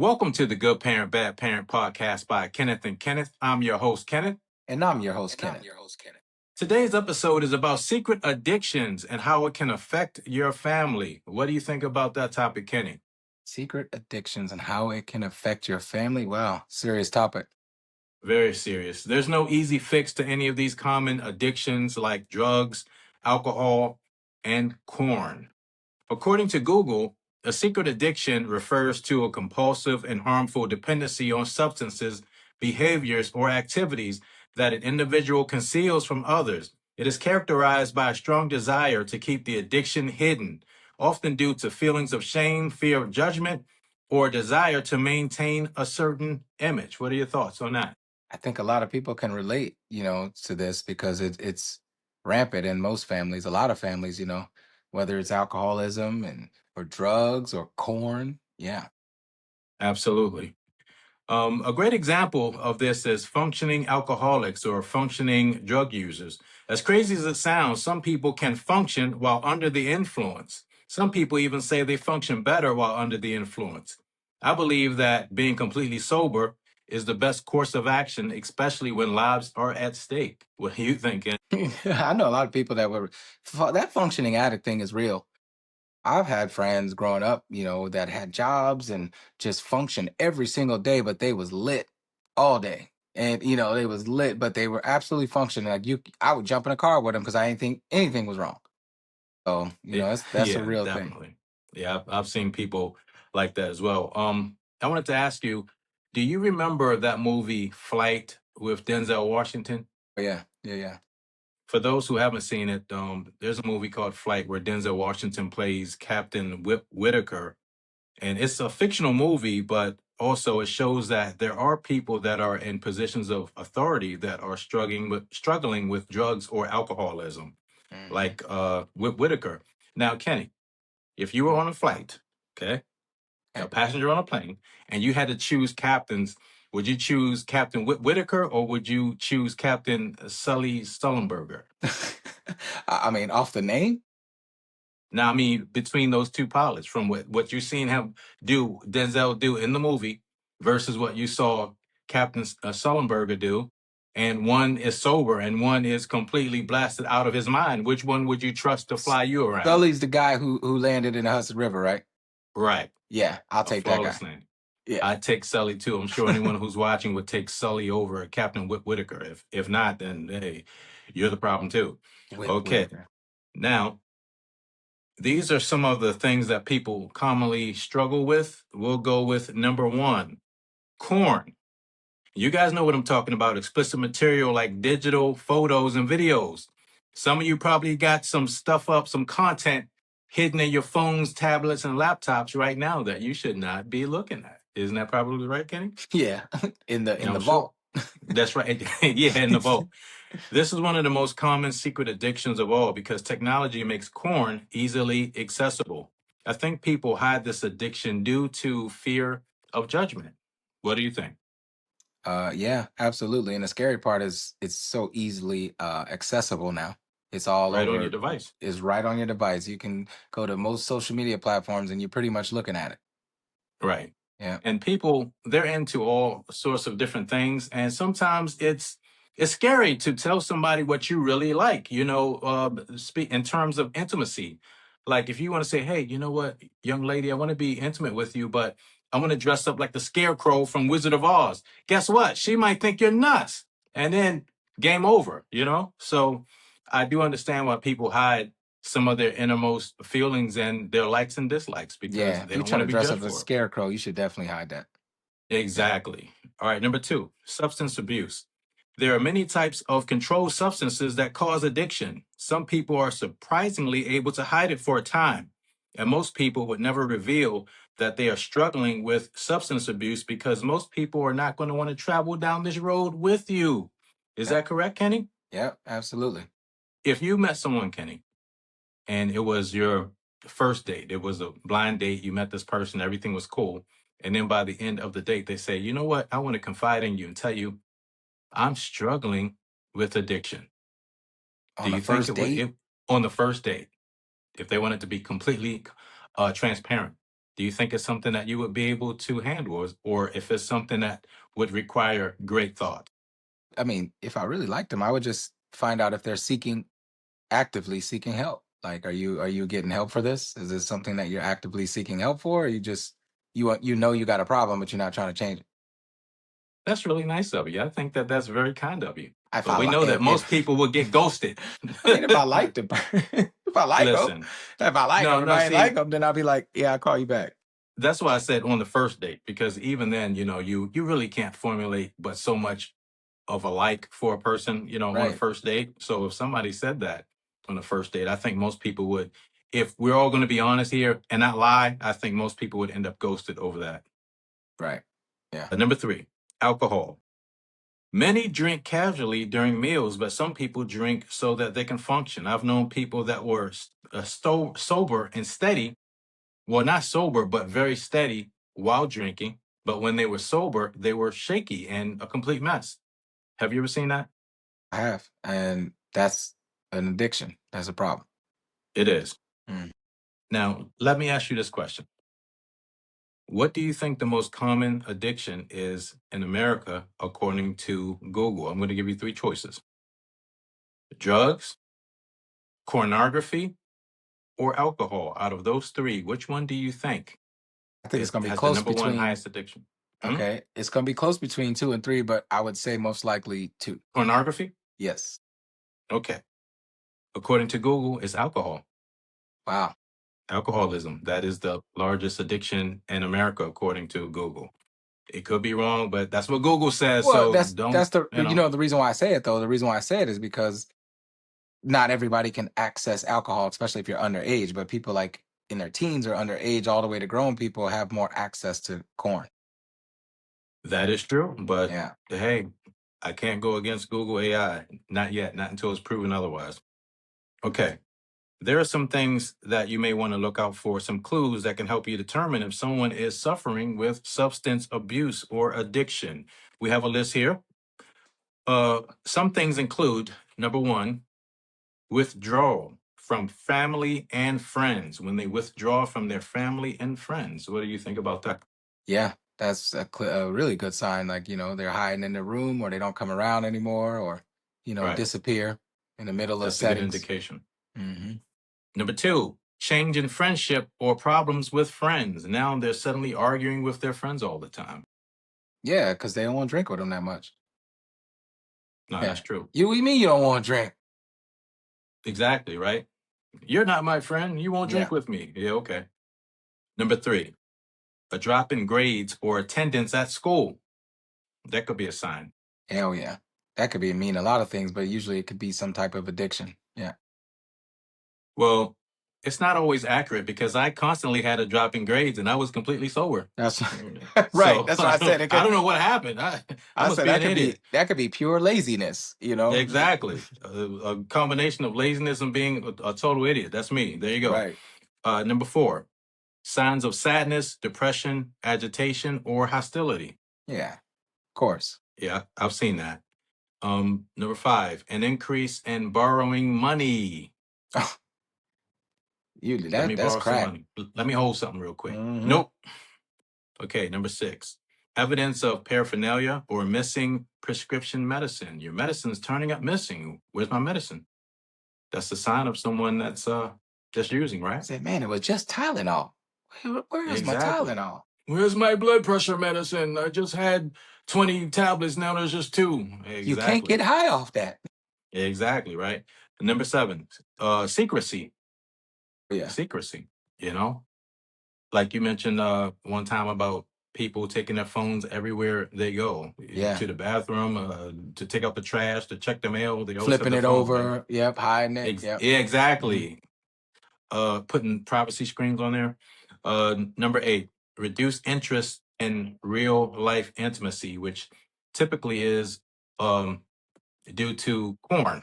Welcome to the Good Parent, Bad Parent podcast by Kenneth and Kenneth. I'm your host, Kenneth. And I'm your host, Kenneth. Today's episode is about secret addictions and how it can affect your family. What do you think about that topic, Kenny? Secret addictions and how it can affect your family. Wow, serious topic. Very serious. There's no easy fix to any of these common addictions like drugs, alcohol, and corn. According to Google, a secret addiction refers to a compulsive and harmful dependency on substances, behaviors, or activities that an individual conceals from others. It is characterized by a strong desire to keep the addiction hidden, often due to feelings of shame, fear of judgment, or a desire to maintain a certain image. What are your thoughts on that? I think a lot of people can relate, to this because it's rampant in most families, a lot of families, whether it's alcoholism or drugs or corn. Yeah. Absolutely. A great example of this is functioning alcoholics or functioning drug users. As crazy as it sounds, some people can function while under the influence. Some people even say they function better while under the influence. I believe that being completely sober is the best course of action, especially when lives are at stake. What do you think? I know a lot of people that functioning addict thing is real. I've had friends growing up, that had jobs and just functioned every single day, but they was lit all day. And they was lit, but they were absolutely functioning. I would jump in a car with them because I didn't think anything was wrong. So, that's a Yeah, real thing. definitely. Yeah, I've seen people like that as well. I wanted to ask you, do you remember that movie Flight with Denzel Washington? Oh, yeah. For those who haven't seen it, there's a movie called Flight where Denzel Washington plays Captain Whitaker, and it's a fictional movie, but also it shows that there are people that are in positions of authority that are struggling with drugs or alcoholism, Hmm. like Whitaker. Now, Kenny, if you were on a flight, okay, a passenger on a plane, and you had to choose captains, would you choose Captain Whitaker or would you choose Captain Sully Sullenberger? I mean, off the name? Now, I mean, between those two pilots, from what you've seen him Denzel do in the movie, versus what you saw Captain Sullenberger do, and one is sober and one is completely blasted out of his mind. Which one would you trust to fly you around? Sully's the guy who landed in the Hudson River, right? Right. Yeah, I'll take that guy. Flawless landing. Yeah. I'd take Sully too. I'm sure anyone who's watching would take Sully over Captain Whitaker. If not, then hey, you're the problem too. Okay. Whitaker. Now, these are some of the things that people commonly struggle with. We'll go with number one, corn. You guys know what I'm talking about. Explicit material like digital photos and videos. Some of you probably got some stuff up, some content hidden in your phones, tablets, and laptops right now that you should not be looking at. Isn't that probably right, Kenny? Yeah, in the I'm vault. That's right. Yeah, in the vault. This is one of the most common secret addictions of all because technology makes corn easily accessible. I think people hide this addiction due to fear of judgment. What do you think? Yeah, absolutely. And the scary part is it's so easily accessible now. It's all Right on your over. device. It's right on your device. You can go to most social media platforms and you're pretty much looking at it. Right. Yeah. And people, they're into all sorts of different things. And sometimes it's scary to tell somebody what you really like, speak in terms of intimacy. Like if you want to say, hey, you know what, young lady, I want to be intimate with you, but I want to dress up like the scarecrow from Wizard of Oz. Guess what? She might think you're nuts. And then game over. So I do understand why people hide some of their innermost feelings and their likes and dislikes because Yeah. If they you're don't want trying to to be dress up judged as a for it. scarecrow, you should definitely hide that. Yeah. Exactly. All right, number two, substance abuse. There are many types of controlled substances that cause addiction. Some people are surprisingly able to hide it for a time, and most people would never reveal that they are struggling with substance abuse because most people are not going to want to travel down this road with you. Is Yeah. that correct, Kenny? Yeah, absolutely. If you met someone, Kenny, and it was your first date, it was a blind date, you met this person, everything was cool, and then by the end of the date, they say, you know what, I want to confide in you and tell you I'm struggling with addiction. Do On the you think first it would, date? on the first date, if they wanted to be completely transparent, Do you think it's something that you would be able to handle, or if it's something that would require great thought? I mean, if I really liked them, I would just find out if they're actively seeking help. Like, are you getting help for this? Is this something that you're actively seeking help for? Or you just you got a problem, but you're not trying to change it. That's really nice of you. I think that that's very kind of you. If But I we like, know that most people will get ghosted. I mean, if I like the if I like them, Listen, if I like no, them, if no, I ain't like see, them, then I'll be like, yeah, I'll call you back. that's why I said on the first date, because even then, you really can't formulate but so much of a like for a person, on a Right, first date. So if somebody said that on a first date, I think most people would, if we're all going to be honest here and not lie, I think most people would end up ghosted over that. right, yeah. Number three, alcohol. Many drink casually during meals, but some people drink so that they can function. I've known people that were sober and steady. Well, not sober, but very steady while drinking. But when they were sober, they were shaky and a complete mess. Have you ever seen that? I have, and that's an addiction. That's a problem. It is. Mm. Now, let me ask you this question. What do you think the most common addiction is in America, according to Google? I'm going to give you three choices: drugs, pornography, or alcohol. Out of those three, which one do you think I think it's gonna be has the close number one between. highest addiction? Hmm? Okay, it's gonna be close between two and three, but I would say most likely two. Pornography? Yes. Okay. According to Google, it's alcohol. Wow. Alcoholism. That is the largest addiction in America, according to Google. It could be wrong, but that's what Google says. Well, So that's don't, that's the you know, the reason why I say it though. The reason why I say it is because not everybody can access alcohol, especially if you're underage. But people like in their teens or underage, all the way to grown people, have more access to corn. that is true. But Yeah. hey, I can't go against Google AI. Not yet, not until it's proven otherwise. Okay. There are some things that you may want to look out for, some clues that can help you determine if someone is suffering with substance abuse or addiction. We have a list here. Some things include number one, withdrawal from family and friends. When they withdraw from their family and friends, what do you think about that? Yeah, that's a really good sign. Like, they're hiding in the room or they don't come around anymore or, Right. disappear in the middle of That's a good settings. indication. Hmm. Number two, change in friendship or problems with friends. Now they're suddenly arguing with their friends all the time. Yeah, because they don't want to drink with them that much. No, that's Yeah. true. You mean you don't want to drink? Exactly, right? You're not my friend. You won't drink Yeah. with me. Yeah, okay. Number three, a drop in grades or attendance at school. That could be a sign. Hell yeah. That could mean a lot of things, but usually it could be some type of addiction. Yeah. Well, it's not always accurate because I constantly had a drop in grades and I was completely sober. That's right. So That's what I said. It I could, don't know what happened. I I must said be an idiot. that could be pure laziness. Exactly. A combination of laziness and being a total idiot. That's me. There you go. Right. Number four, signs of sadness, depression, agitation, or hostility. Yeah. Of course. Yeah, I've seen that. Number five, an increase in borrowing money. Let me That's borrow some crack. money. Let me hold something real quick. Hmm. Nope. Okay, number six, evidence of paraphernalia or missing prescription medicine. Your medicine's turning up missing. Where's my medicine? That's a sign of someone that's using, I right? said, man, it was just Tylenol. Where is my Exactly. Tylenol? Where's my blood pressure medicine? I just had 20 tablets. Now there's just two. You can't get Exactly. high off that. Exactly, right? Number seven, secrecy. Yeah. Secrecy, you know? Like you mentioned one time about people taking their phones everywhere they go, Yeah. to the bathroom, to take out the trash, to check the mail. They always have Flipping their it phone, right? over. Yep. Hiding it. Yep. Yeah, Hmm. exactly. Putting privacy screens on there. Number eight, reduce interest in real life intimacy, which typically is um, due to porn.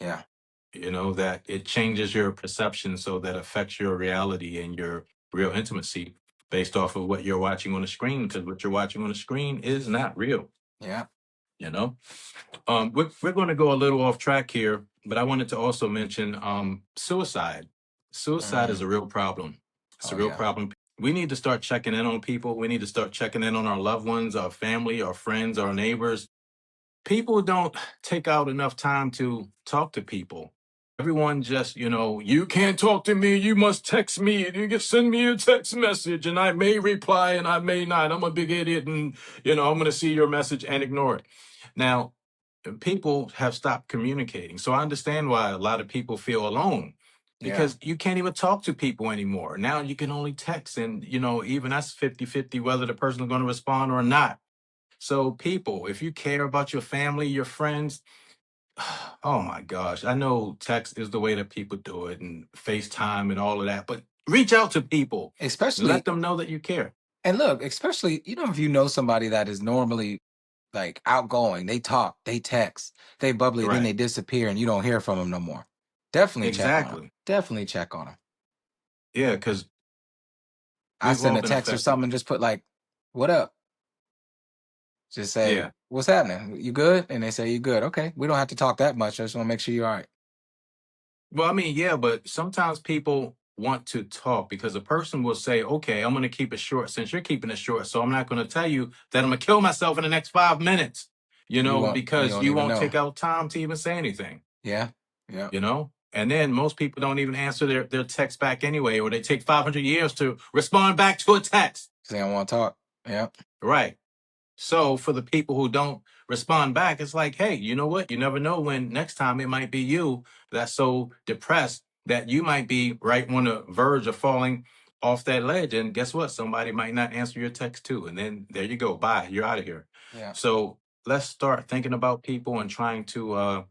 Yeah. That it changes your perception, so that affects your reality and your real intimacy based off of what you're watching on the screen, because what you're watching on the screen is not real. Yeah. you know we're going to go a little off track here, but I wanted to also mention suicide. Suicide is Mm. a real problem. It's a Oh, real yeah. problem. we need to start checking in on people. We need to start checking in on our loved ones, our family, our friends, our neighbors. People don't take out enough time to talk to people. Everyone just, you can't talk to me. You must text me. You can send me a text message and I may reply and I may not. I'm a big idiot and, I'm going to see your message and ignore it. Now, people have stopped communicating. So I understand why a lot of people feel alone Yeah. because you can't even talk to people anymore. Now you can only text and, even that's 50-50 whether the person is going to respond or not. So people, if you care about your family, your friends, oh my gosh, I know text is the way that people do it and FaceTime and all of that, but reach out to people. Let Especially, them know that you care. and look, especially, if you know somebody that is normally like outgoing, they talk, they text, they bubbly, then they Right. disappear and you don't hear from them no more. Definitely check on them. Exactly. Definitely check on them. Yeah, because I we've send all a been text or affected. something, just put like, what up? Just say, Yeah. what's happening? You good? And they say, you good. Okay. We don't have to talk that much. I just want to make sure you're all right. Well, I mean, yeah, but sometimes people want to talk because a person will say, okay, I'm going to keep it short since you're keeping it short. So I'm not going to tell you that I'm going to kill myself in the next 5 minutes, You because don't you even won't know. take out time to even say anything, Yeah. Yeah. And then most people don't even answer their text back anyway, or they take 500 years to respond back to a text. Say I want to talk. Yeah. Right. So for the people who don't respond back, it's like, hey, you know what? You never know when next time it might be you that's so depressed that you might be right on the verge of falling off that ledge. And guess what? Somebody might not answer your text too. And then there you go. Bye. You're out of here. Yeah. So let's start thinking about people and trying to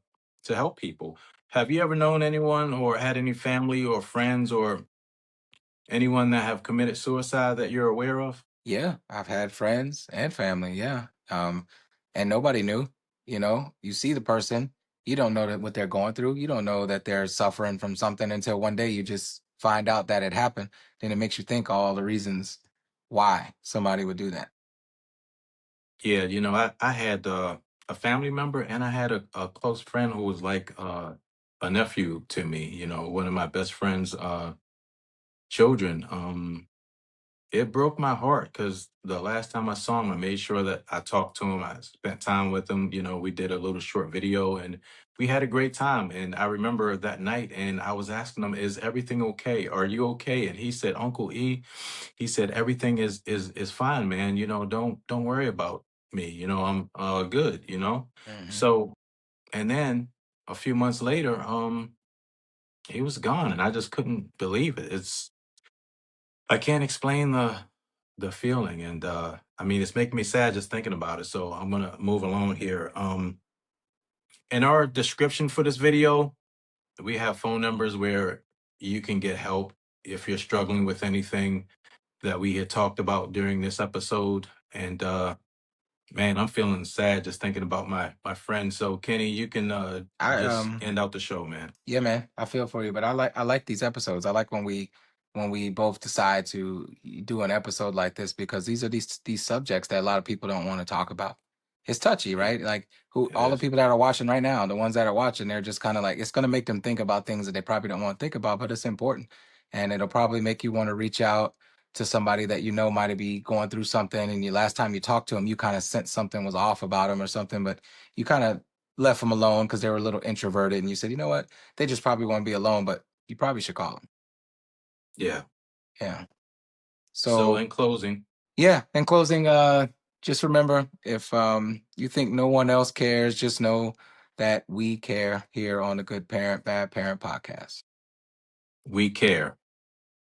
help people. Have you ever known anyone or had any family or friends or anyone that have committed suicide that you're aware of? Yeah. I've had friends and family. Yeah. And nobody knew, you see the person, you don't know that what they're going through. You don't know that they're suffering from something until one day you just find out that it happened. Then it makes you think all the reasons why somebody would do that. Yeah, I had a family member and I had a close friend who was like a nephew to me, one of my best friend's children. It broke my heart because the last time I saw him, I made sure that I talked to him. I spent time with him. We did a little short video and we had a great time. And I remember that night and I was asking him, is everything okay? Are you okay? And he said, Uncle E, he said, everything is fine, man. Don't worry about me. I'm good, Hmm. So, and then a few months later, he was gone and I just couldn't believe it. I can't explain the feeling, and I mean, it's making me sad just thinking about it. So I'm gonna move along here. In our description for this video, we have phone numbers where you can get help if you're struggling with anything that we had talked about during this episode. And man, I'm feeling sad just thinking about my friend. So Kenny, you can I just end out the show, man. Yeah, man, I feel for you, but I like these episodes. I like when we both decide to do an episode like this because these are these subjects that a lot of people don't want to talk about. It's touchy, It, right? Like who it all the is. people that are watching right now, the ones that are watching, they're just kind of like it's going to make them think about things that they probably don't want to think about, but it's important, and it'll probably make you want to reach out to somebody that you know might be going through something, and you last time you talked to them, you kind of sensed something was off about them or something, but you kind of left them alone because they were a little introverted, and you said, you know what? They just probably want to be alone, but you probably should call them. Yeah. Yeah. So So in closing, yeah, in closing, just remember if you think no one else cares, just know that we care here on the Good Parent, Bad Parent podcast. we care.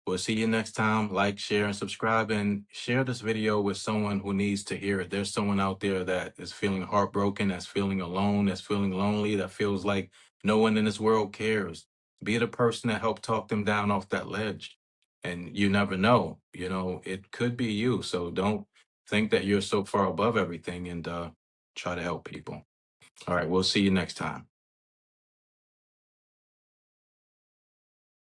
We'll see you next time. Like, share, and subscribe, and share this video with someone who needs to hear it. There's someone out there that is feeling heartbroken, that's feeling alone, that's feeling lonely, that feels like no one in this world cares. Be the person that helped talk them down off that ledge. And you never know, it could be you. So don't think that you're so far above everything and try to help people. All right, we'll see you next time.